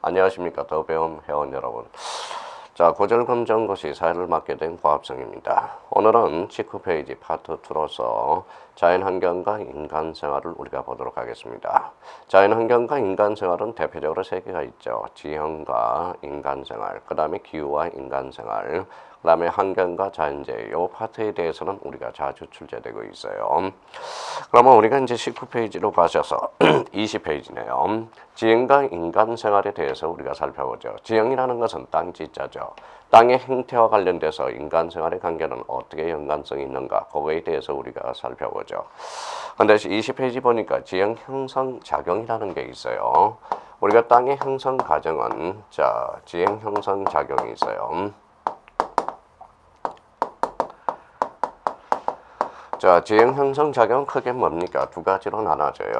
안녕하십니까 더배움 회원 여러분. 자, 고절검정고시 사회를 맡게 된 고합성입니다. 오늘은 직후 페이지 파트 2로서 자연환경과 인간생활을 우리가 보도록 하겠습니다. 자연환경과 인간생활은 대표적으로 세 개가 있죠. 지형과 인간생활, 그 다음에 기후와 인간생활, 그 다음에 환경과 자연재해. 이 파트에 대해서는 우리가 자주 출제되고 있어요. 그러면 우리가 이제 19페이지로 가셔서 20페이지네요. 지형과 인간생활에 대해서 우리가 살펴보죠. 지형이라는 것은 땅지자죠. 땅의 행태와 관련돼서 인간생활의 관계는 어떻게 연관성이 있는가, 그거에 대해서 우리가 살펴보죠. 근데 20페이지 보니까 지형 형성 작용이라는 게 있어요. 우리가 땅의 형성 과정은 지형 형성 작용이 있어요. 지형 형성 작용은 크게 뭡니까? 두 가지로 나눠져요.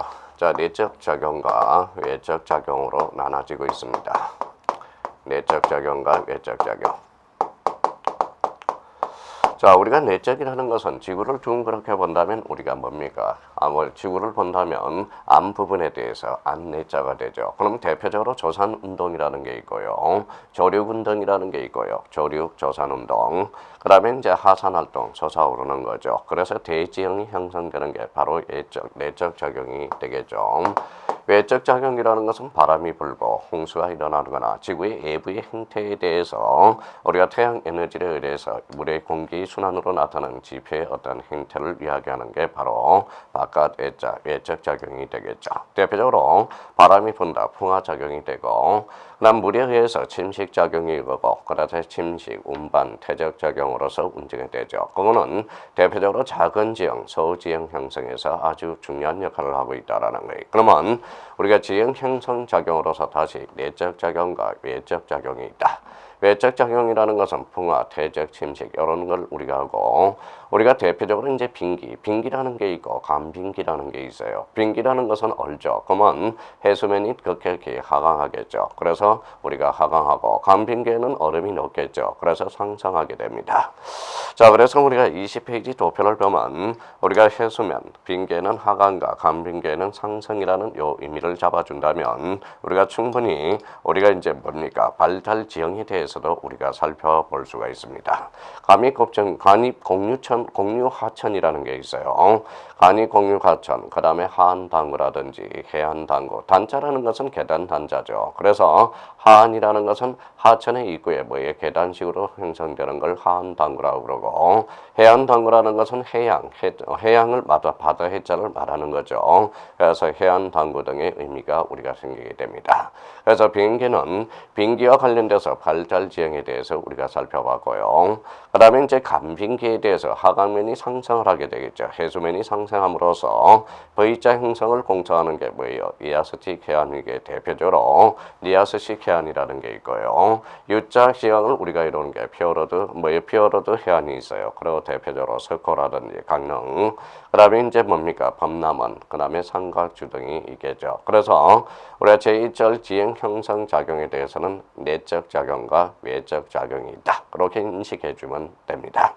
내적 작용과 외적 작용으로 나눠지고 있습니다. 내적 작용과 외적 작용. 우리가 내적이라는 것은 지구를 둥그렇게 본다면 우리가 뭡니까? 지구를 본다면 암 부분에 대해서 암내자가 되죠. 그럼 대표적으로 조산운동이라는 게 있고요. 조륙운동이라는 게 있고요. 조륙조산운동. 그 다음에 이제 하산활동, 솟아오르는 거죠. 그래서 대지형이 형성되는 게 바로 내적 작용이 되겠죠. 외적 작용이라는 것은 바람이 불고 홍수가 일어나거나 지구의 외부의 행태에 대해서 우리가 태양 에너지에 의해서 물의 공기 순환으로 나타나는 지표의 어떤 행태를 이야기하는 게 바로 바깥 외적 작용이 되겠죠. 대표적으로 바람이 분다, 풍화작용이 되고, 그다음 물에 의해서 침식작용이 일어나고, 그래서 침식, 운반, 퇴적작용으로서 운전이 되죠. 그거는 대표적으로 작은 지형, 소지형 형성에서 아주 중요한 역할을 하고 있다는 거예요. 그러면 우리가 지형 형성 작용으로서 다시 내적 작용과 외적 작용이 있다. 외적 작용이라는 것은 풍화, 퇴적, 침식 이런 걸 우리가 하고, 우리가 대표적으로 이제 빙기라는 게 있고 간빙기라는 게 있어요. 빙기라는 것은 얼죠. 그러면 해수면이 급격히 하강하겠죠. 그래서 우리가 하강하고, 간빙기에는 얼음이 녹겠죠. 그래서 상승하게 됩니다. 그래서 우리가 20페이지 도표를 보면 우리가 해수면, 빙계는 하강과 간빙계는 상승이라는 요 의미를 잡아준다면 우리가 충분히 우리가 이제 뭡니까? 발달 지형에 대해서도 우리가 살펴볼 수가 있습니다. 간입공유하천이라는 게 있어요. 간입공유하천, 그 다음에 하안당구라든지 해안당구. 단자라는 것은 계단 단자죠. 그래서 하안이라는 것은 하천의 입구에 계단식으로 형성되는 걸 하안당구라고 그러고, 해안당구라는 것은 해양을 바다 해자를 말하는 거죠. 그래서 해안당구 등의 의미가 우리가 생기게 됩니다. 그래서 빙기는 빙기와 관련돼서 발달 지형에 대해서 우리가 살펴봤고요. 그 다음에 이제 간빙기에 대해서 하강면이 상승을 하게 되겠죠. 해수면이 상승함으로써 V자 형성을 공처하는 게 뭐예요? 리아스틱 해안위계, 대표적으로 리아스식 해안이라는 게 있고요. U자 지형을 우리가 이루는 게 피어로드 해안이 있어요. 그리고 대표적으로 석호라든지 강릉, 그 다음에 이제 뭡니까? 범람원, 그 다음에 삼각주 등이 있겠죠. 그래서 우리가 제1절 지형 형성 작용에 대해서는 내적 작용과 외적 작용이 있다. 그렇게 인식해 주면 됩니다.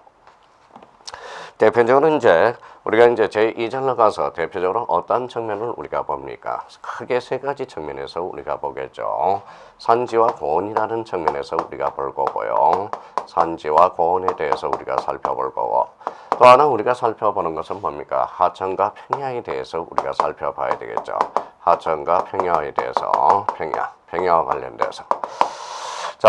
대표적으로 이제 우리가 이제 제2절로 가서 대표적으로 어떤 측면을 우리가 봅니까? 크게 세 가지 측면에서 우리가 보겠죠. 산지와 고온이라는 측면에서 우리가 볼 거고요. 산지와 고온에 대해서 우리가 살펴볼 거고, 또 하나 우리가 살펴보는 것은 뭡니까? 하천과 평야에 대해서 우리가 살펴봐야 되겠죠. 하천과 평야에 대해서, 평야와 관련돼서.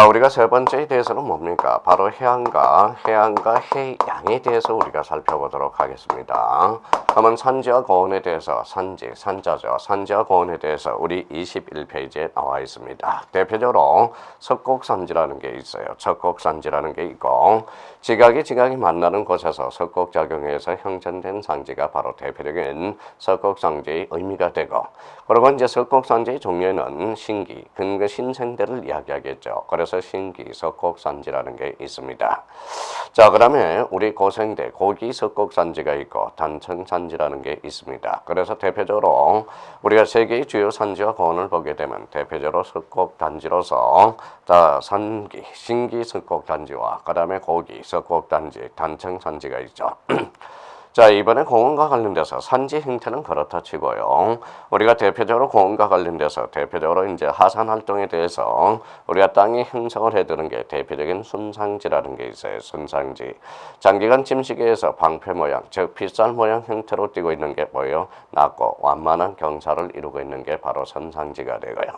우리가 세 번째에 대해서는 뭡니까? 바로 해안과 해양에 대해서 우리가 살펴보도록 하겠습니다. 그러면 산지와 고온에 대해서, 산자죠. 산지와 고온에 대해서 우리 21페이지에 나와 있습니다. 대표적으로 석곡산지라는 게 있어요. 석곡산지라는 게 있고, 지각이 만나는 곳에서 석곡작용에 의해서 형성된 산지가 바로 대표적인 석곡산지의 의미가 되고, 그리고 이제 석곡산지의 종류에는 신기, 근거 신생대를 이야기하겠죠. 그래서 신기, 석곡산지라는 게 있습니다. 그 다음에 우리 고생대, 고기 석곡산지가 있고 단청산지라는 게 있습니다. 그래서 대표적으로 우리가 세 개의 주요 산지와 고온을 보게 되면 대표적으로 석곡단지로서 신기 석곡단지와 그 다음에 고기 석곡단지, 단청산지가 있죠. 자, 이번에 공원과 관련돼서 산지 형태는 그렇다 치고요. 우리가 대표적으로 공원과 관련돼서 대표적으로 이제 하산 활동에 대해서 우리가 땅이 형성을 해두는 게 대표적인 순상지라는 게 있어요. 순상지. 장기간 침식에서 방패 모양, 즉 빗살 모양 형태로 띄고 있는 게 뭐예요? 낮고 완만한 경사를 이루고 있는 게 바로 선상지가 되고요.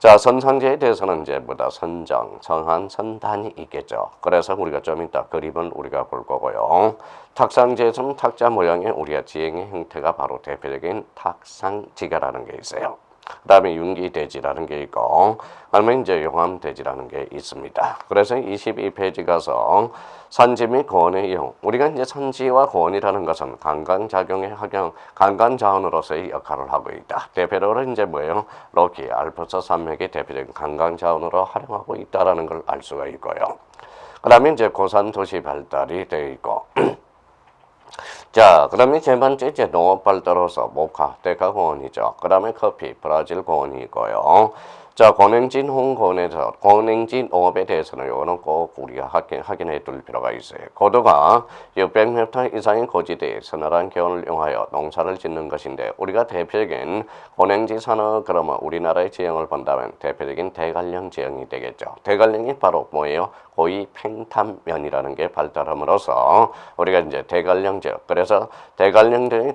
자, 선상지에 대해서는 이제 뭐다 선정, 정한, 선단이 있겠죠. 그래서 우리가 좀 이따 그림을 우리가 볼 거고요. 탁상지에서는 탁자 모양의 우리가 지형의 형태가 바로 대표적인 탁상지가라는 게 있어요. 그 다음에 윤기대지라는 게 있고, 그다음에 이제 용암대지라는 게 있습니다. 그래서 22페이지 가서 산지 및 고원의 이용. 우리가 이제 산지와 고원이라는 것은 강간작용의 강간자원으로서의 역할을 하고 있다. 대표적으로 이제 뭐예요? 로키, 알프스 산맥이 대표적인 강간자원으로 활용하고 있다라는 걸 알 수가 있고요. 그 다음에 이제 고산 도시 발달이 되어 있고, 자, 그다음에 세 번째 이제 농업 발달로서 모카, 데카 고원이죠. 그다음에 커피, 브라질 고원이 있고요. 자, 권행진 홍고원에서 권행진 농업에 대해서는 요거는 꼭 우리가 확인해 둘 필요가 있어요. 고도가 600m 이상의 고지대에 서늘한 기온을 이용하여 농사를 짓는 것인데, 우리가 대표적인 권행지 산업 그러면 우리나라의 지형을 본다면 대표적인 대관령 지형이 되겠죠. 대관령이 바로 뭐예요? 고위 팽탄면이라는 게 발달함으로써 우리가 이제 대관령 지역, 그래서 대관령된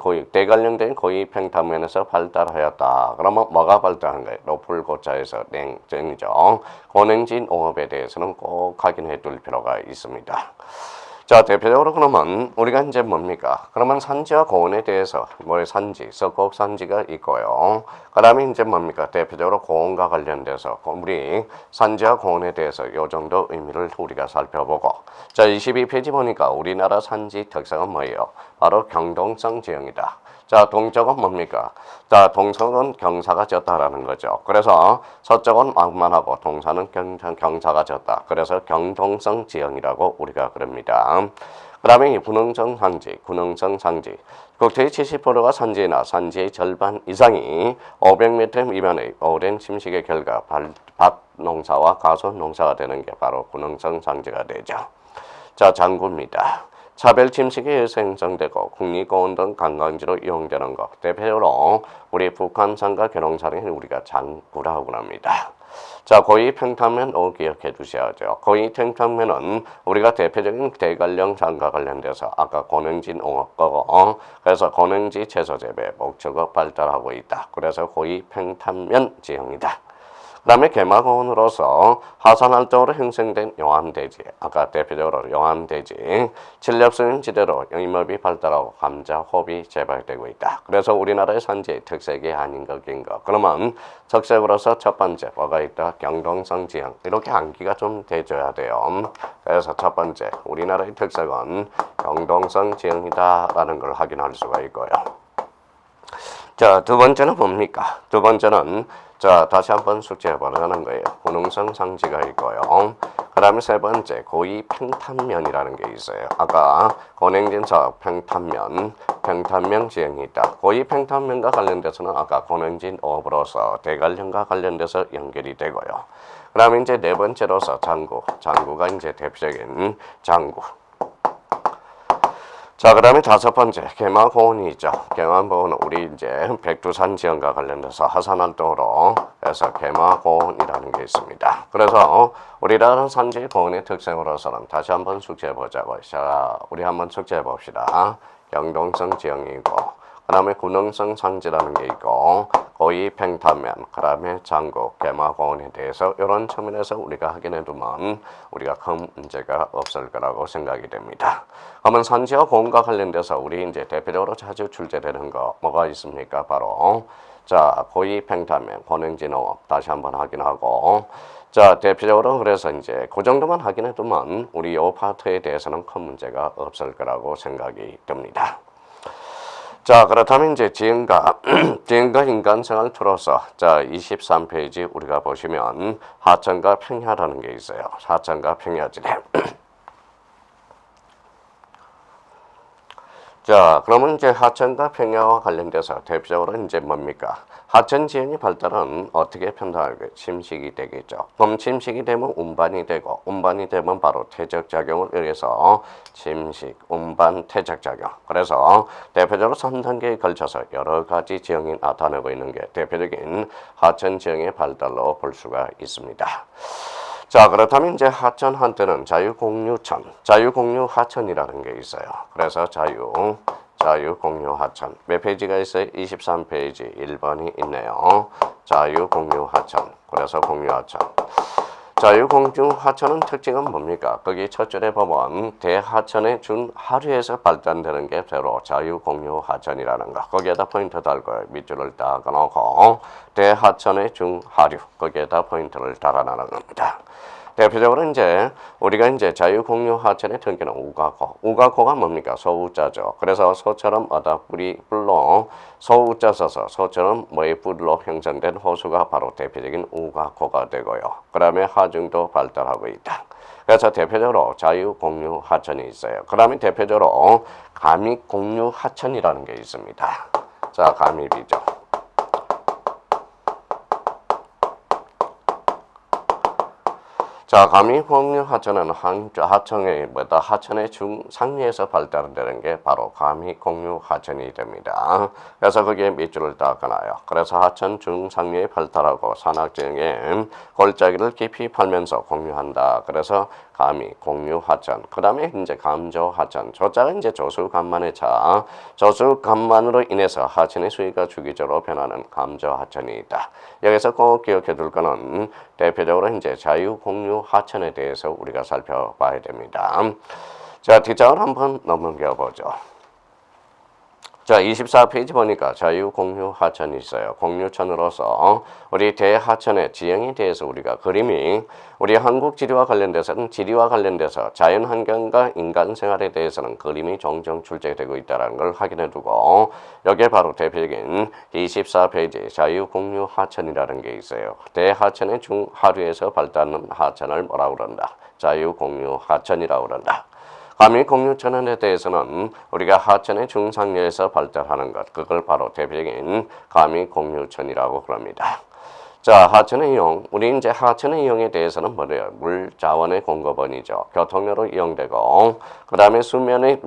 고위 팽탄면에서 발달하였다. 그러면 뭐가 발달한 거예요? 로플 고차에서 냉정이죠. 고냉지 농업에 대해서는 꼭 확인해 둘 필요가 있습니다. 자, 대표적으로 그러면 우리가 이제 뭡니까? 그러면 산지와 고원에 대해서 뭐 산지, 석곡산지가 있고요. 그 다음에 이제 뭡니까? 대표적으로 고원과 관련돼서 우리 산지와 고원에 대해서 이 정도 의미를 우리가 살펴보고, 자, 22페이지 보니까 우리나라 산지 특성은 뭐예요? 바로 경동성 지형이다. 자, 동쪽은 뭡니까? 자, 동서는 경사가 졌다라는 거죠. 그래서 서쪽은 완만하고 동서는 경사가 졌다. 그래서 경동성 지형이라고 우리가 그럽니다. 그 다음에 군흥성 상지. 국토의 70%가 산지나 산지의 절반 이상이 500m 미만의 오랜 침식의 결과 밭 농사와 가수 농사가 되는 게 바로 군흥성 상지가 되죠. 자, 장구입니다. 차별 침식에 의해서 형성되고 국립공원 등 관광지로 이용되는 것. 대표적으로 우리 북한산과 계룡산을 우리가 장구라고 합니다. 자, 고위 평탄면 기억해 두셔야죠. 고위 평탄면은 우리가 대표적인 대관령 산과 관련돼서 아까 고능지 농업거고, 그래서 고능지 채소 재배 목적어 발달하고 있다. 그래서 고위 평탄면 지형이다. 그 다음에 개마고원으로서 하산활동으로 형성된 용암대지, 아까 대표적으로 용암대지, 진력수는 지대로 임업이 발달하고 감자, 호비 재발되고 있다. 그래서 우리나라의 산지의 특색이 아닌 것인 것. 그러면 특색으로서 첫 번째 뭐가 있다? 경동성 지형. 이렇게 암기가 좀 돼줘야 돼요. 그래서 첫 번째 우리나라의 특색은 경동성 지형이다라는 걸 확인할 수가 있고요. 자, 두 번째는 뭡니까? 두 번째는 자, 다시 한번 숙제해 보라는 거예요. 군흥성 상지가 있고요. 그 다음에 세 번째 고위 평탄면이라는 게 있어요. 아까 고냉진서 평탄면 지형이 있다. 고위 평탄면과 관련돼서는 아까 고냉진 업으로서 대관령과 관련돼서 연결이 되고요. 그 다음에 이제 네 번째로서 장구가 이제 대표적인 장구. 자, 그 다음에 다섯 번째, 개마고원이 있죠. 개마고원은 우리 이제 백두산 지형과 관련돼서 하산활동으로 해서 개마고원이라는 게 있습니다. 그래서 우리나라 산지 고원의 특성으로서는 다시 한번 숙제해 보자고. 자, 우리 한번 숙제해 봅시다. 경동성 지형이고, 그 다음에 군흥성 상지라는 게 있고, 고위 평탄면, 그 다음에 장구, 개마고원에 대해서 이런 측면에서 우리가 확인해 두면 우리가 큰 문제가 없을 거라고 생각이 됩니다. 그러면 산지와 고원과 관련돼서 우리 이제 대표적으로 자주 출제되는 거 뭐가 있습니까? 바로 자, 고위 평탄면, 고능지 농업 다시 한번 확인하고, 자, 대표적으로 그래서 이제 그 정도만 확인해 두면 우리 이 파트에 대해서는 큰 문제가 없을 거라고 생각이 듭니다. 자, 그렇다면 이제 지형과 인간생활 틀어서 자, 23페이지 우리가 보시면 하천과 평야라는 게 있어요. 하천과 평야지대. 자, 그러면 이제 하천과 평야와 관련돼서 대표적으로 이제 뭡니까? 하천 지형의 발달은 어떻게 편성하게 침식이 되겠죠. 그럼 침식이 되면 운반이 되고, 운반이 되면 바로 퇴적작용을 의해서 침식, 운반, 퇴적작용. 그래서 대표적으로 3단계에 걸쳐서 여러 가지 지형이 나타나고 있는 게 대표적인 하천 지형의 발달로 볼 수가 있습니다. 자, 그렇다면 이제 하천 한때는 자유공유천, 자유공유하천이라는 게 있어요. 그래서 자유공유하천. 몇 페이지가 있어요? 23페이지 1번이 있네요. 자유공유하천. 그래서 공유하천. 자유공유하천은 특징은 뭡니까? 거기 첫 줄에 보면 대하천의 준하류에서 발전되는 게 바로 자유공유하천이라는 거. 거기에다 포인트 달고요. 밑줄을 딱 놓고 대하천의 중하류. 거기에다 포인트를 달아나는 겁니다. 대표적으로 이제 우리가 이제 자유공유하천의 등기는 우가코. 우가코가 뭡니까? 소우자죠. 그래서 소처럼 어다 뿌리 뿔로 소우자 써서 소처럼 뭐의 뿔로 형성된 호수가 바로 대표적인 우가코가 되고요. 그 다음에 하중도 발달하고 있다. 그래서 대표적으로 자유공유하천이 있어요. 그 다음에 대표적으로 감익공유하천이라는 게 있습니다. 자, 감익이죠. 자, 감익공유하천은 하천의 중상류에서 발달되는 게 바로 감익공유하천이 됩니다. 그래서 거기에 밑줄을 딱 그어놔요. 그래서 하천 중상류에 발달하고 산악지형에 골짜기를 깊이 팔면서 공유한다. 그래서 감익공유하천. 그 다음에 이제 감조하천. 조자가 이제 조수간만의 차. 조수간만으로 인해서 하천의 수위가 주기적으로 변하는 감조하천이 있다. 여기서 꼭 기억해 둘 거는 대표적으로 이제 자유공유하천에 대해서 우리가 살펴봐야 됩니다. 자, 뒷장을 한번 넘겨 보죠. 자, 24페이지 보니까 자유공유하천이 있어요. 공유천으로서 우리 대하천의 지형에 대해서 우리가 그림이 우리 한국 지리와 관련돼서는 자연환경과 인간 생활에 대해서는 그림이 종종 출제되고 있다는 걸 확인해 두고 여기에 바로 대표적인 24페이지 자유공유하천이라는 게 있어요. 대하천의 중하류에서 발달하는 하천을 뭐라고 그런다? 자유공유하천이라고 그런다. 감익공유천에 대해서는 우리가 하천의 중상류에서 발달하는 것, 그걸 바로 대표적인 감익공유천이라고 그럽니다. 자, 하천의 이용. 우리 이제 하천의 이용에 대해서는 뭐래요? 물 자원의 공급원이죠. 교통료로 이용되고, 그 다음에 주변의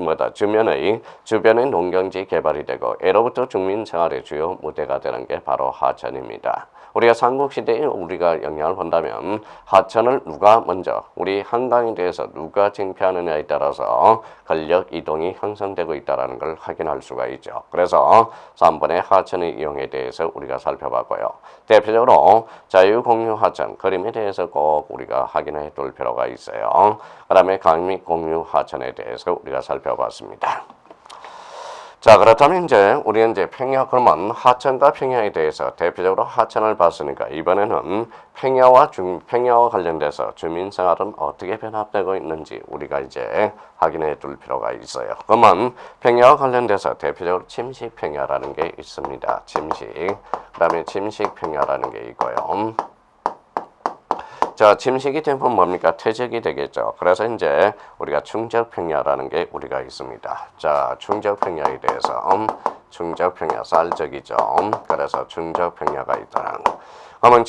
농경지 개발이 되고, 예로부터 국민 생활의 주요 무대가 되는 게 바로 하천입니다. 우리가 삼국시대에 우리가 영향을 본다면 하천을 누가 먼저 우리 한강에 대해서 누가 쟁취하느냐에 따라서 권력 이동이 형성되고 있다는 걸 확인할 수가 있죠. 그래서 3번의 하천의 이용에 대해서 우리가 살펴봤고요. 대표적으로 자유공유하천 그림에 대해서 꼭 우리가 확인해 둘 필요가 있어요. 그 다음에 감익공유하천에 대해서 우리가 살펴봤습니다. 자, 그렇다면 이제 우리는 이제 그러면 하천과 평야에 대해서 대표적으로 하천을 봤으니까 이번에는 평야와 관련돼서 주민 생활은 어떻게 변화되고 있는지 우리가 이제 확인해 둘 필요가 있어요. 그러면 평야와 관련돼서 대표적으로 침식평야라는 게 있습니다. 그 다음에 침식평야라는 게 있고요. 자, 침식이 되면 뭡니까? 퇴적이 되겠죠. 그래서 이제 우리가 충적평야라는 게 우리가 있습니다. 자, 충적평야에 대해서 충적평야 쌀적이죠. 그래서 충적평야가 있다는 거. 그러면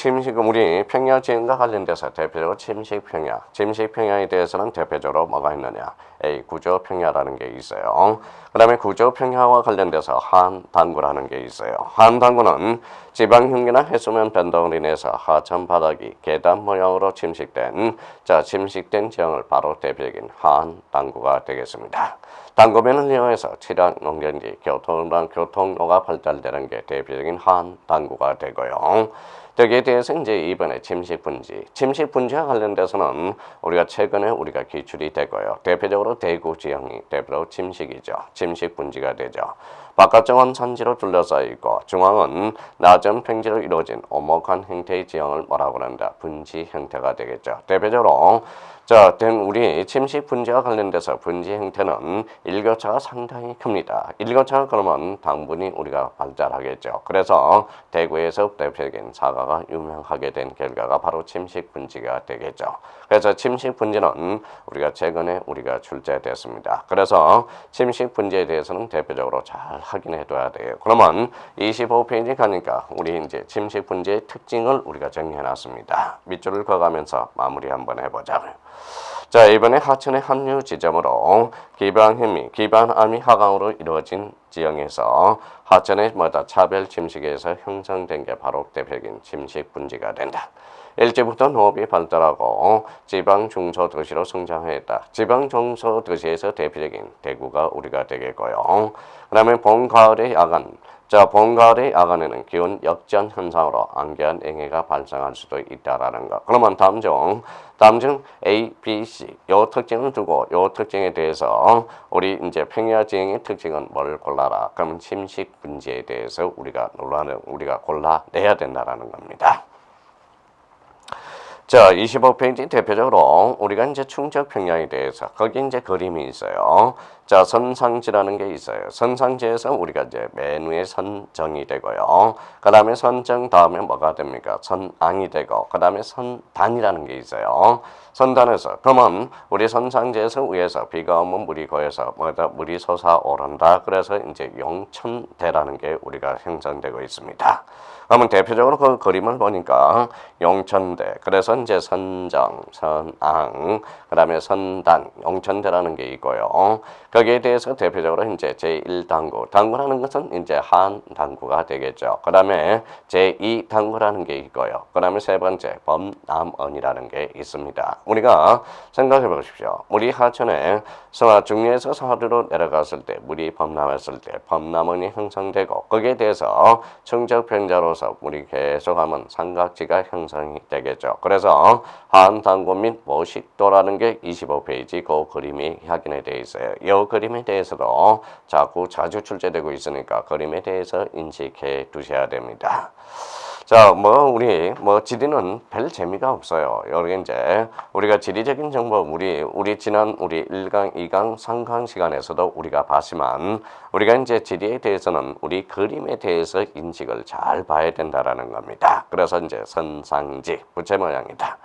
우리 평야 지형과 관련돼서 대표적으로 침식평야에 대해서는 대표적으로 뭐가 있느냐? A. 구조평야라는 게 있어요. 그 다음에 구조평야와 관련돼서 한단구라는 게 있어요. 한단구는 지방흉기나 해수면 변동을 인해서 하천 바닥이 계단 모양으로 침식된 지형을 바로 대표적인 한단구가 되겠습니다. 단구면을 이용해서 칠약, 농경지, 교통로가 발달되는 게 대표적인 한단구가 되고요. 여기에 대해서 이제 이번에 침식분지와 관련돼서는 우리가 최근에 기출이 되고요. 대표적으로 대구 지형이 대표로 침식이죠. 침식분지가 되죠. 바깥쪽은 산지로 둘러싸여 있고 중앙은 낮은 평지로 이루어진 오목한 형태의 지형을 뭐라고 한다? 분지 형태가 되겠죠. 대표적으로 우리 침식 분지와 관련돼서 분지 형태는 일교차가 상당히 큽니다. 일교차가 그러면 당분이 우리가 발달하겠죠. 그래서 대구에서 대표적인 사과가 유명하게 된 결과가 바로 침식 분지가 되겠죠. 그래서 침식 분지는 우리가 최근에 출제됐습니다. 그래서 침식 분지에 대해서는 대표적으로 잘 확인해 둬야 돼요. 그러면 25페이지 가니까 우리 이제 침식 분지의 특징을 우리가 정리해 놨습니다. 밑줄을 그어가면서 마무리 한번 해보자고요. 자, 이번에 하천의 합류 지점으로 기반암이 하강으로 이루어진 지형에서 하천의 차별 침식에서 형성된 게 바로 대표적인 침식 분지가 된다. 일제부터 농업이 발달하고 지방 중소도시로 성장했다. 지방 중소도시에서 대표적인 대구가 우리가 되겠고요. 그 다음에 봄, 가을의 야간에는 기온 역전 현상으로 안개한 냉해가 발생할 수도 있다라는 것. 그러면 다음 중 A, B, C 요 특징을 두고 요 특징에 대해서 우리 이제 평야 지형의 특징은 뭘 골라라. 그러면 침식 분지에 대해서 우리가 골라내야 된다라는 겁니다. 자, 25페이지 대표적으로 우리가 이제 충적 평야에 대해서 거기 이제 그림이 있어요. 자, 선상지라는 게 있어요. 선상지에서 우리가 이제 맨 위에 선정이 되고요. 그 다음에 선정 다음에 뭐가 됩니까? 선앙이 되고 그 다음에 선단이라는 게 있어요. 선단에서 그러면 우리 선상지에서 위에서 비가 오면 물이 고여서 물이 솟아오른다. 그래서 이제 용천대라는 게 우리가 형성되고 있습니다. 그러면 대표적으로 그 그림을 보니까 용천대, 그래서 이제 선정, 선앙, 그 다음에 선단, 용천대라는 게 있고요. 거기에 대해서 대표적으로 이제 제1당구, 당구라는 것은 이제 한당구가 되겠죠. 그 다음에 제2당구라는 게 있고요. 그 다음에 세 번째 범람원이라는 게 있습니다. 우리가 생각해 보십시오. 우리 하천에 중류에서 서류로 내려갔을 때, 물이 범람했을 때 범람원이 형성되고 거기에 대해서 충적평자로서 물이 계속하면 삼각지가 형성이 되겠죠. 그래서 한당구 및 모식도라는 게 25페이지 그 그림이 확인이 되어 있어요. 이 그림에 대해서도 자주 출제되고 있으니까 그림에 대해서 인식해 두셔야 됩니다. 자, 우리 지리는 별 재미가 없어요. 여기 이제 우리가 지리적인 정보 우리 지난 1강, 2강, 3강 시간에서도 우리가 봤지만 우리가 이제 지리에 대해서는 우리 그림에 대해서 인식을 잘 봐야 된다라는 겁니다. 그래서 이제 선상지, 부채 모양이다.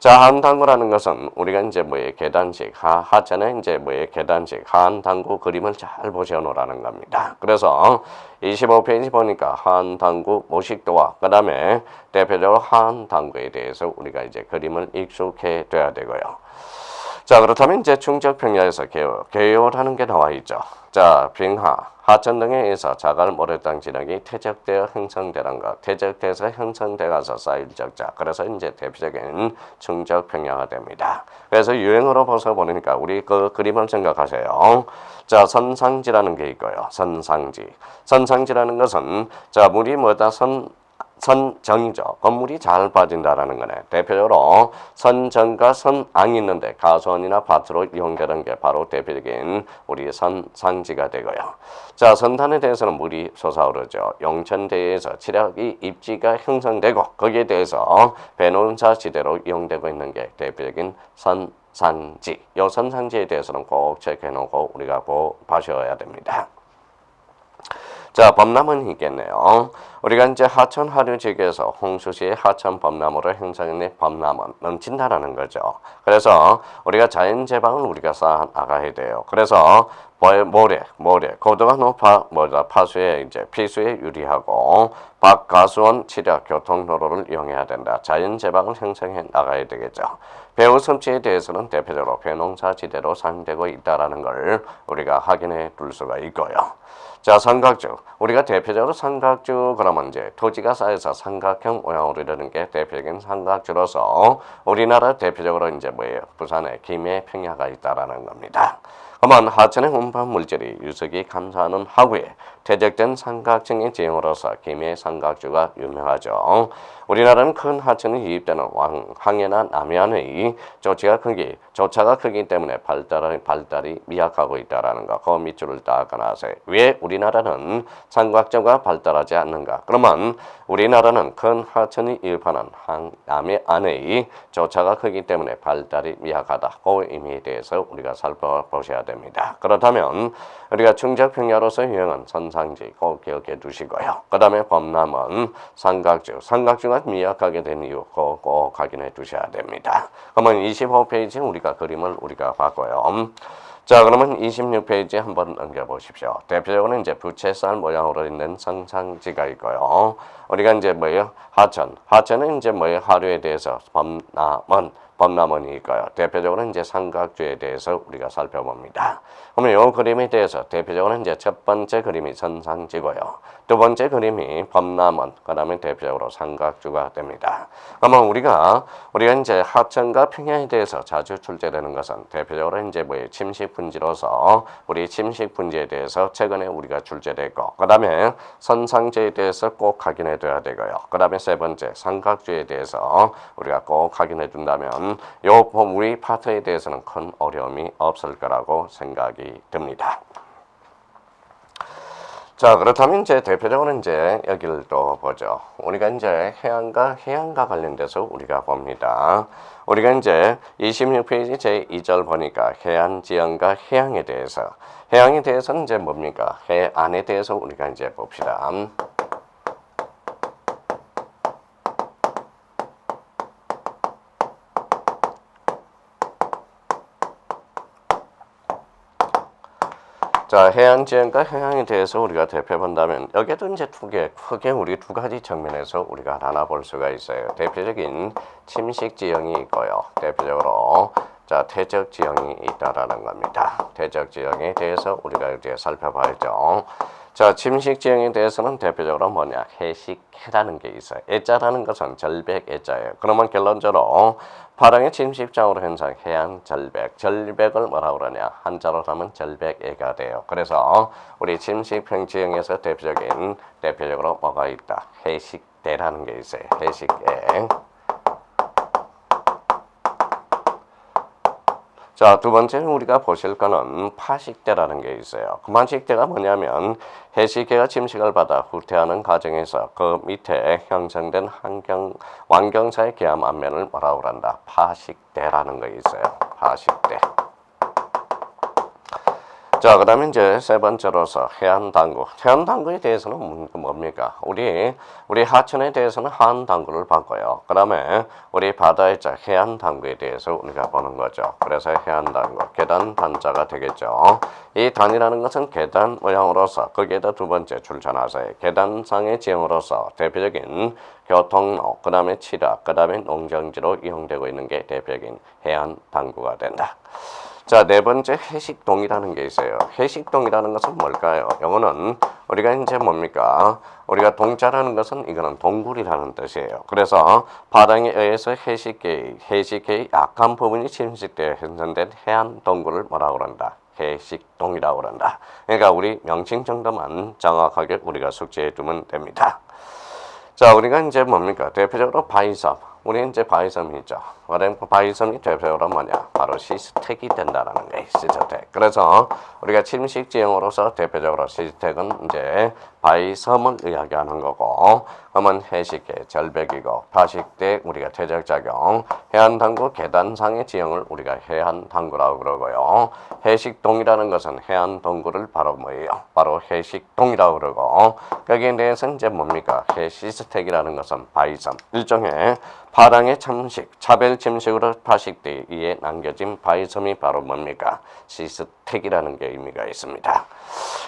자, 한당구라는 것은 우리가 이제 계단식 하천에 이제 계단식 한당구 그림을 잘 보셔놓으라는 겁니다. 그래서 25페이지 보니까 한당구 모식도와 그 다음에 대표적으로 한당구에 대해서 우리가 이제 그림을 익숙해 둬야 되고요. 자, 그렇다면 이제 충적평야에서 개요라는 게 나와 있죠. 자, 빙하, 하천 등에 의해서 자갈 모래땅 진흙이 퇴적되어 형성되는 것, 퇴적돼서 형성돼가서 쌓일 적자. 그래서 이제 대표적인 충적평야가 됩니다. 그래서 유행어로 보니까 우리 그 그림을 생각하세요. 자, 선상지라는 게 있고요. 선상지라는 것은 물이 선정이죠. 건물이 잘 빠진다라는 거네. 대표적으로 선정과 선앙이 있는데 가수원이나 밭으로 이용되는 게 바로 대표적인 우리 선상지가 되고요. 자, 선단에 대해서는 물이 솟아오르죠. 용천대에서 지력이 입지가 형성되고 거기에 대해서 배농사 지대로 이용되고 있는 게 대표적인 선상지. 이 선상지에 대해서는 꼭 체크해놓고 우리가 봐셔야 됩니다. 자, 범람은 있겠네요. 우리가 이제 하천 하류 지역에서 홍수시의 하천 범람으로 형성된 범람은 넘친다라는 거죠. 그래서 우리가 자연 제방을 우리가 쌓아 나가야 돼요. 그래서 모래, 고도가 높아 파수에 이제 피수에 유리하고 가수원 치력 교통도로를 이용해야 된다. 자연 제방을 형성해 나가야 되겠죠. 배후 섭지에 대해서는 대표적으로 배농사 지대로 사용되고 있다라는 걸 우리가 확인해 둘 수가 있고요. 자, 삼각주. 우리가 대표적으로 삼각주 그러면 이제 토지가 쌓여서 삼각형 모양으로 이루는 게 대표적인 삼각주로서 우리나라 대표적으로 이제 부산에 김해 평야가 있다라는 겁니다. 그러면 하천의 운반 물질이 유석이 감소하는 하구에 퇴적된 삼각층의 지형으로서 김해 삼각주가 유명하죠. 우리나라는 큰 하천이 유입되는 황해나 남해안의 조차가 크기 때문에 발달이 미약하고 있다라는 거. 그 밑줄을 딱 하나세요. 왜 우리나라는 삼각주가 발달하지 않는가? 그러면 우리나라는 큰 하천이 유입하는 남해안의 조차가 크기 때문에 발달이 미약하다. 그 의미에 대해서 우리가 살펴보셔야 됩니다. 그렇다면 우리가 충적평야로서 유행한 선상지 꼭 기억해 두시고요. 그 다음에 범람은 삼각주가 미약하게 된 이유 꼭 확인해 두셔야 됩니다. 그러면 25페이지 우리가 그림을 봤고요. 자, 그러면 26페이지 한번 넘겨보십시오. 대표적으로 이제 부채살 모양으로 있는 선상지가 있고요. 우리가 이제 뭐예요? 하천은 이제 뭐예요? 하류에 대해서 범람원이 있고요. 대표적으로 이제 삼각주에 대해서 우리가 살펴봅니다. 그러면 이 그림에 대해서 대표적으로 이제 첫 번째 그림이 선상지고요. 두 번째 그림이 범람원, 그 다음에 대표적으로 삼각주가 됩니다. 그러면 우리가 이제 하천과 평야에 대해서 자주 출제되는 것은 대표적으로 이제 뭐예요? 침식분지로서 우리 침식분지에 대해서 최근에 우리가 출제됐고, 그 다음에 선상지에 대해서 꼭 확인해 둬야 되고요. 그 다음에 세 번째 삼각주에 대해서 우리가 꼭 확인해 둔다면 요 우리 파트에 대해서는 큰 어려움이 없을 거라고 생각이 듭니다. 자, 그렇다면 이제 대표적으로 이제 여기를 또 보죠. 우리가 이제 해안과 관련돼서 우리가 봅니다. 우리가 이제 26페이지 제2절 보니까 해안 지형과 해양에 대해서는 이제 뭡니까? 해안에 대해서 우리가 이제 봅시다. 자, 해안 지형과 해양에 대해서 우리가 대표본다면 여기에도 이제 크게 우리 두 가지 측면에서 우리가 하나 볼 수가 있어요. 대표적인 침식 지형이 있고요. 대표적으로 자, 퇴적 지형이 있다라는 겁니다. 퇴적 지형에 대해서 우리가 이제 살펴봐야죠. 자, 침식 지형에 대해서는 대표적으로 뭐냐? 해식해라는 게 있어요. 애자라는 것은 절백 애자예요. 그러면 결론적으로 파랑의 침식장으로 현상 해안 절백을 뭐라고 그러냐? 한자로 하면 절백애가 돼요. 그래서 우리 침식평 지형에서 대표적으로 뭐가 있다? 해식대라는 게 있어요. 해식애. 자, 두 번째는 우리가 보실 거는 파식대라는 게 있어요. 그 파식대가 뭐냐면 해식계가 침식을 받아 후퇴하는 과정에서 그 밑에 형성된 완경사의 기암 안면을 뭐라고 그런다? 파식대라는 거 있어요. 파식대. 자, 그 다음에 이제 세 번째로서 해안당구. 해안당구에 대해서는 뭡니까? 우리 하천에 대해서는 하안당구를 봤고요. 그 다음에 우리 바다의 해안당구에 대해서 우리가 보는 거죠. 그래서 해안당구, 계단 단자가 되겠죠. 이 단이라는 것은 계단 모양으로서 거기에다 두 번째 출전하세요. 계단상의 지형으로서 대표적인 교통로, 그 다음에 치락, 그 다음에 농경지로 이용되고 있는 게 대표적인 해안당구가 된다. 자, 네 번째 해식동이라는 게 있어요. 해식동이라는 것은 뭘까요? 이거는 우리가 이제 뭡니까? 우리가 동자라는 것은 이거는 동굴이라는 뜻이에요. 그래서 바닥에 의해서 해식계의 약한 부분이 침식되어 형성된 해안 동굴을 뭐라고 그런다? 해식동이라고 그런다. 그러니까 우리 명칭 정도만 정확하게 우리가 숙지해 두면 됩니다. 자, 우리가 이제 뭡니까? 대표적으로 바위섬. 우리 이제 바위섬이 있죠. 바위섬이 대표적으로 뭐냐? 바로 시스텍이 된다라는 거예요. 시스텍. 그래서 우리가 침식 지형으로서 대표적으로 시스텍은 이제 바위섬을 이야기하는 거고, 그러면 해식계, 절벽이고, 파식대 우리가 퇴적작용, 해안당구 계단상의 지형을 우리가 해안당구라고 그러고요. 해식동이라는 것은 해안동굴을 바로 뭐예요? 바로 해식동이라고 그러고, 여기에 대해서는 이제 뭡니까? 해시스텍이라는 것은 바위섬, 일종의 파랑의 차별 침식으로 파식대 위에 남겨진 바위섬이 바로 뭡니까? 시스텍이라는 게 의미가 있습니다.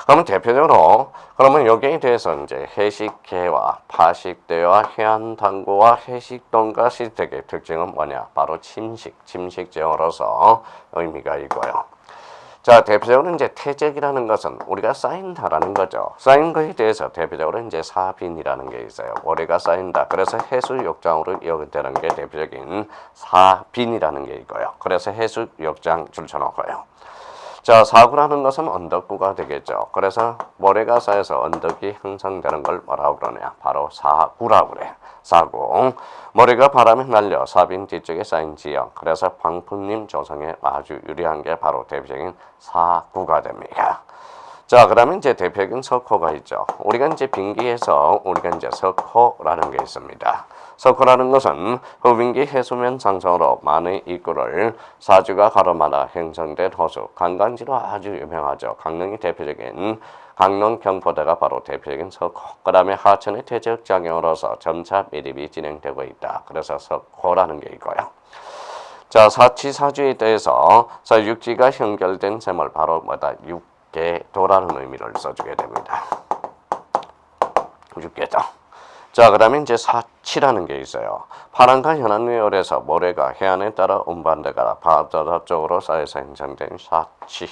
그러면 대표적으로 여기에 대해서 이제 해식계와 파식대와 해안당구와 해식동과 시스텍의 특징은 뭐냐? 바로 침식지형으로서 의미가 있고요. 자, 대표적으로 이제 퇴적이라는 것은 우리가 쌓인다라는 거죠. 쌓인 것에 대해서 대표적으로 이제 사빈이라는 게 있어요. 모래가 쌓인다. 그래서 해수욕장으로 이용되는 게 대표적인 사빈이라는 게 있고요. 그래서 해수욕장 줄쳐놓고요. 자, 사구라는 것은 언덕구가 되겠죠. 그래서 모래가 쌓여서 언덕이 형성되는 걸 뭐라고 그러냐? 바로 사구라고 그래요. 사구. 모래가 바람에 날려 사빈 뒤쪽에 쌓인 지형. 그래서 방풍림 조성에 아주 유리한 게 바로 대표적인 사구가 됩니다. 자, 그러면 이제 대표적인 석호가 있죠. 우리가 이제 빙기에서 우리가 이제 석호라는 게 있습니다. 석호라는 것은 후빙기 해수면 상승으로 많은 입구를 사주가 가로막아 형성된 호수, 관광지로 아주 유명하죠. 강릉이 대표적인 강릉 경포대가 바로 대표적인 석호. 그 다음에 하천의 퇴적 작용으로서 점차 미립이 진행되고 있다. 그래서 석호라는 게 있고요. 자, 사치사주에 대해서 육지가 연결된 셈을 바로 뭐다? 육계도라는 의미를 써주게 됩니다. 육계도. 자, 그다음에 이제 사치라는 게 있어요. 파란과 현안 외열에서 모래가 해안에 따라 운반되거나 바다 쪽으로 쌓여서 형성된 사치.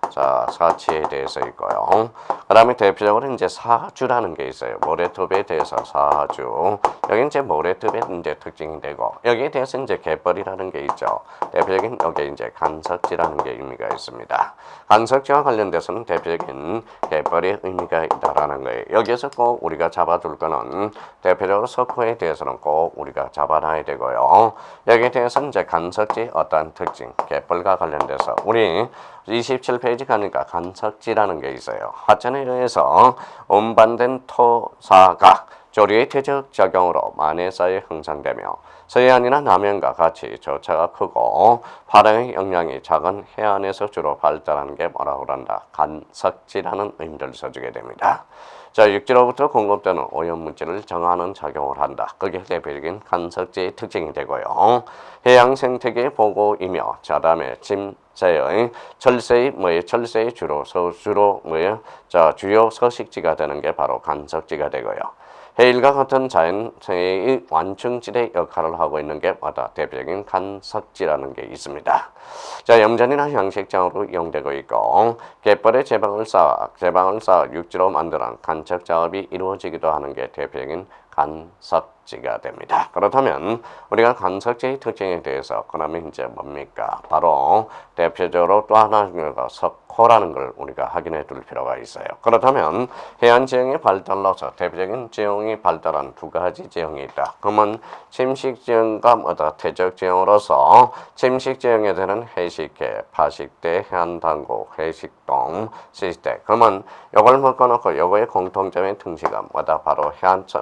자, 사치에 대해서 있고요. 그 다음에 대표적으로 이제 사주라는 게 있어요. 모래톱에 대해서 사주. 여기 이제 모래톱의 이제 특징이 되고, 여기에 대해서 이제 갯벌이라는 게 있죠. 대표적인 여기 이제 간석지라는 게 의미가 있습니다. 간석지와 관련돼서는 대표적인 갯벌의 의미가 있다라는 거예요. 여기에서 꼭 우리가 잡아둘 거는 대표적으로 석호에 대해서는 꼭 우리가 잡아놔야 되고요. 여기에 대해서는 이제 간석지 어떠한 특징, 갯벌과 관련돼서 우리 27페이지 가니까 간석지라는 게 있어요. 하천에 의해서 운반된 토사가 조류의 퇴적 작용으로 만에 쌓여 형성되며 서해안이나 남해안과 같이 조차가 크고 바람의 영향이 작은 해안에서 주로 발달하는 게 뭐라고 그런다? 간석지라는 의미를 써주게 됩니다. 자, 육지로부터 공급되는 오염물질을 정하는 작용을 한다. 그게 대표적인 간석지의 특징이 되고요. 해양 생태계 보고이며 자담의 침새의 철새의 주요 서식지가 되는 게 바로 간석지가 되고요. 해일과 같은 자연의 완충지대 역할을 하고 있는 게 뭐다? 대표적인 간석지라는 게 있습니다. 자, 염전이나 양식장으로 이용되고 있고 갯벌에 제방을 쌓아 육지로 만드는 간척 작업이 이루어지기도 하는 게 대표적인 간석지가 됩니다. 그렇다면 우리가 간석지의 특징에 대해서 그러면 이제 뭡니까? 바로 대표적으로 또 하나가 석호라는 걸 우리가 확인해 둘 필요가 있어요. 그렇다면 해안 지형의 발달로서 대표적인 지형이 발달한 두 가지 지형이 있다. 그러면 침식 지형과 퇴적 지형으로서 침식 지형에 대한 해식해, 파식대, 해안당구, 해식동, 시스대. 그러면 이걸 묶어놓고 요거의 공통점의 등식은 뭐다? 바로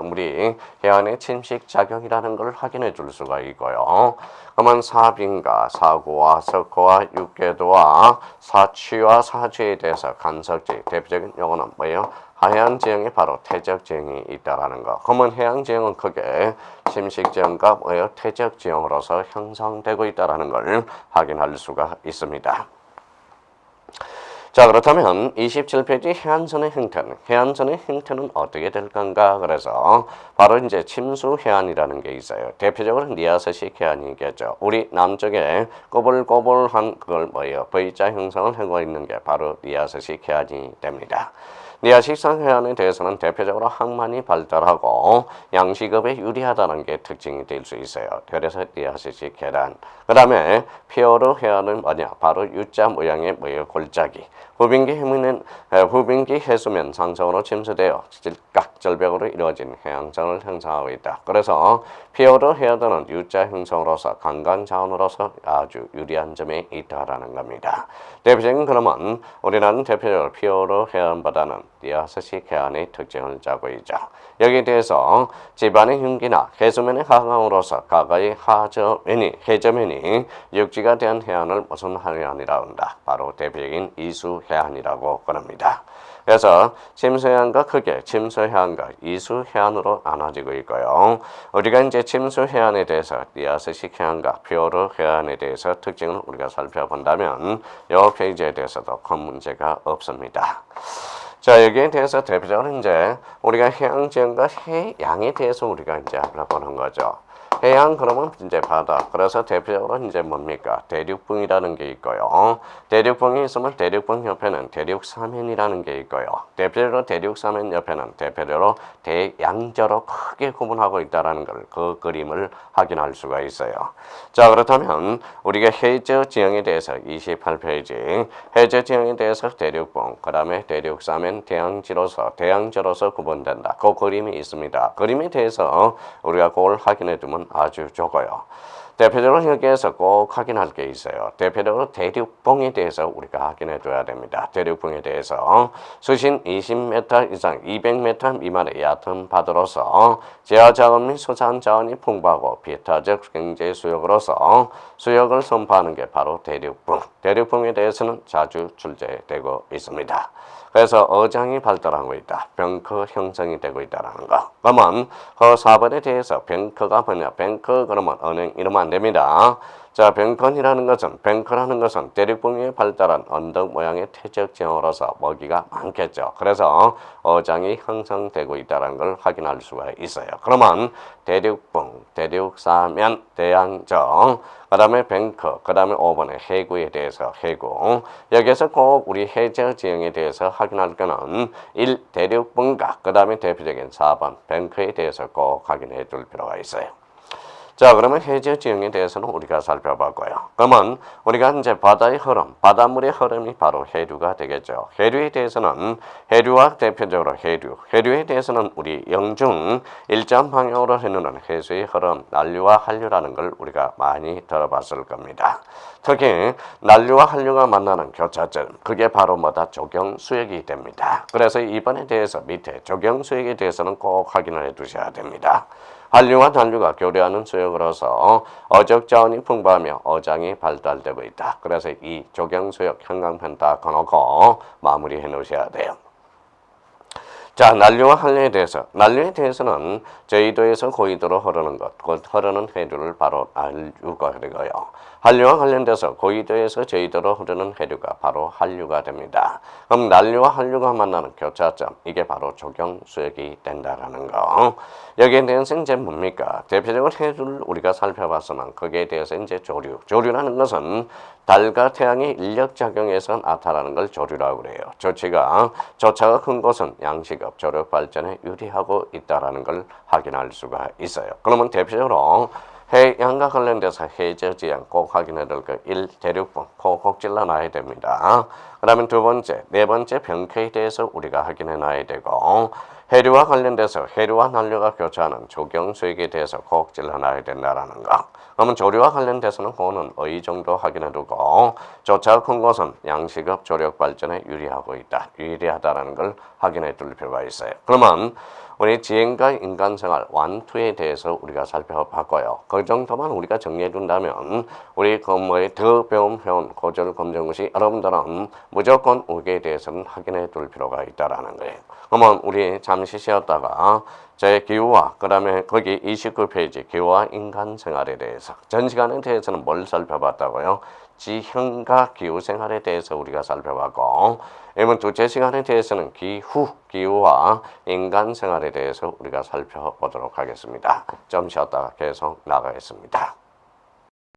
우리 해안의 침식 작용이라는 걸 확인해 줄 수가 있고요. 그러면 사빈과 사구와 석호와 육계도와 사취와 사주에 대해서 간석지 대표적인 요거는 뭐예요? 하양 지형에 바로 퇴적 지형이 있다라는 거. 그러면 해양 지형은 크게 침식 지형과 뭐예요? 퇴적 지형으로서 형성되고 있다라는 걸 확인할 수가 있습니다. 자, 그렇다면 27페이지 해안선의 형태는 어떻게 될 건가? 그래서 바로 이제 침수해안이라는 게 있어요. 대표적으로 니아스식 해안이겠죠. 우리 남쪽에 꼬불꼬불한 그걸 뭐예요? V자 형성을 하고 있는 게 바로 니아스식 해안이 됩니다. 니아식성 해안에 대해서는 대표적으로 항만이 발달하고 양식업에 유리하다는 게 특징이 될 수 있어요. 그래서 니아식 해안. 그 다음에 피오르 해안은 뭐냐? 바로 U자 모양의 골짜기. 후빙기 해수면 상승으로 침수되어 질각절벽으로 이루어진 해양선을 형성하고 있다. 그래서 피오르 해안은 U자 형성으로서 관광 자원으로서 아주 유리한 점이 있다라는 겁니다. 대표적인 그러면 우리나라는 대표적으로 피오르 해안보다는 니아스식 해안의 특징을 짜고 있죠. 여기에 대해서 지반의 흉기나 해수면의 하강으로서 과거의 해저면이 육지가 된 해안을 무슨 해안이라고 한다? 바로 대표적인 이수해안이라고 그럽니다. 그래서 침수해안과 크게 침수해안과 이수해안으로 나눠지고 있고요. 우리가 이제 침수해안에 대해서 니아스식 해안과 피오르 해안에 대해서 특징을 우리가 살펴본다면 이 페이지에 대해서도 큰 문제가 없습니다. 자, 여기에 대해서 대표적으로 이제 우리가 해양 지형과 해양에 대해서 우리가 이제 알아보는 거죠. 해양 그러면 이제 바다. 그래서 대표적으로 이제 뭡니까? 대륙붕이라는 게 있고요. 대륙붕이 있으면 대륙붕 옆에는 대륙사면이라는 게 있고요. 대표적으로 대륙사면 옆에는 대표적으로 대양저로 크게 구분하고 있다라는 걸 그 그림을 확인할 수가 있어요. 자, 그렇다면 우리가 해저 지형에 대해서 28페이지 해저 지형에 대해서 대륙붕, 그 다음에 대륙사면, 대양저로서 구분된다. 그 그림이 있습니다. 그림에 대해서 우리가 그걸 확인해 두면 아주 좋고요. 대표적으로 여기에서 꼭 확인할 게 있어요. 대표적으로 대륙붕에 대해서 우리가 확인해 줘야 됩니다. 대륙붕에 대해서 수심 20m 이상 200m 미만의 얕은 바다로서 제어자원 및 수산자원이 풍부하고 비타적 경제 수역으로서 수역을 선포하는 게 바로 대륙붕. 대륙붕에 대해서는 자주 출제되고 있습니다. 그래서 어장이 발달하고 있다. 벙커 형성이 되고 있다는 거. 그러면 그 4번에 대해서 벙커가 뭐냐? 벙커 그러면 은행 이러면 안 됩니다. 자, 벙커라는 것은 대륙붕 위에 발달한 언덕 모양의 퇴적 지형으로서 먹이가 많겠죠. 그래서 어장이 형성되고 있다는 걸 확인할 수가 있어요. 그러면 대륙붕, 대륙사면, 대양저, 그 다음에 벙커, 그 다음에 5번에 해구에 대해서 해구. 여기에서 꼭 우리 해저 지형에 대해서 확인할 거는 1. 대륙붕과 그 다음에 대표적인 4번 벙커에 대해서 꼭 확인해 둘 필요가 있어요. 자, 그러면 해저 지형에 대해서는 우리가 살펴봤고요. 그러면 우리가 이제 바다의 흐름, 바닷물의 흐름이 바로 해류가 되겠죠. 해류에 대해서는 해류와 대표적으로 해류에 대해서는 우리 영중 일정 방향으로 흐르는 해수의 흐름, 난류와 한류라는 걸 우리가 많이 들어봤을 겁니다. 특히 난류와 한류가 만나는 교차점, 그게 바로 뭐다? 조경수역이 됩니다. 그래서 이번에 대해서 밑에 조경수역에 대해서는 꼭 확인을 해 두셔야 됩니다. 한류와 난류가 교류하는 수역으로서 어적 자원이 풍부하며 어장이 발달되고 있다. 그래서 이 조경수역 형광펜 다 꺼놓고 마무리해 놓으셔야 돼요. 자, 난류와 한류에 대해서는 제주도에서 고이도로 흐르는 것, 곧 흐르는 해류를 바로 난류가 되고요. 한류와 관련돼서 고이도에서 제주도로 흐르는 해류가 바로 한류가 됩니다. 그럼 난류와 한류가 만나는 교차점, 이게 바로 조경수역이 된다라는 거. 여기에 대해서 이제 뭡니까? 대표적으로 해류를 우리가 살펴봤으면 거기에 대해서 이제 조류라는 것은 달과 태양의 인력작용에서 나타나는 걸 조류라고 그래요. 조차가 큰 곳은 양식업, 조력 발전에 유리하고 있다라는 걸 확인할 수가 있어요. 그러면 대표적으로 해양과 관련돼서 해저 지형 꼭 확인해 둘 거 1. 대륙붕 꼭 찔러놔야 됩니다. 그 다음에 네 번째 벙커에 대해서 우리가 확인해 놔야 되고 해류와 관련돼서 해류와 난류가 교차하는 조경수역에 대해서 꼭 찔러놔야 된다라는 거. 그러면 조류와 관련돼서는 그거는 어느 정도 확인해 두고 조차가 큰 곳은 양식업 조력 발전에 유리하다라는 걸 확인해 둘 필요가 있어요. 그러면 우리 지행과 인간생활 1, 2에 대해서 우리가 살펴봤고요. 그 정도만 우리가 정리해 둔다면 우리 더 배운 고졸 검정고시 여러분들은 무조건 우기에 대해서는 확인해 둘 필요가 있다라는 거예요. 그러면 우리 잠시 쉬었다가 제 기후와 그 다음에 거기 29페이지 기후와 인간생활에 대해서 전 시간에 대해서는 뭘 살펴봤다고요? 지형과 기후생활에 대해서 우리가 살펴봤고 이번 둘째 시간에 대해서는 기후와 인간생활에 대해서 우리가 살펴보도록 하겠습니다. 좀 쉬었다가 계속 나가겠습니다.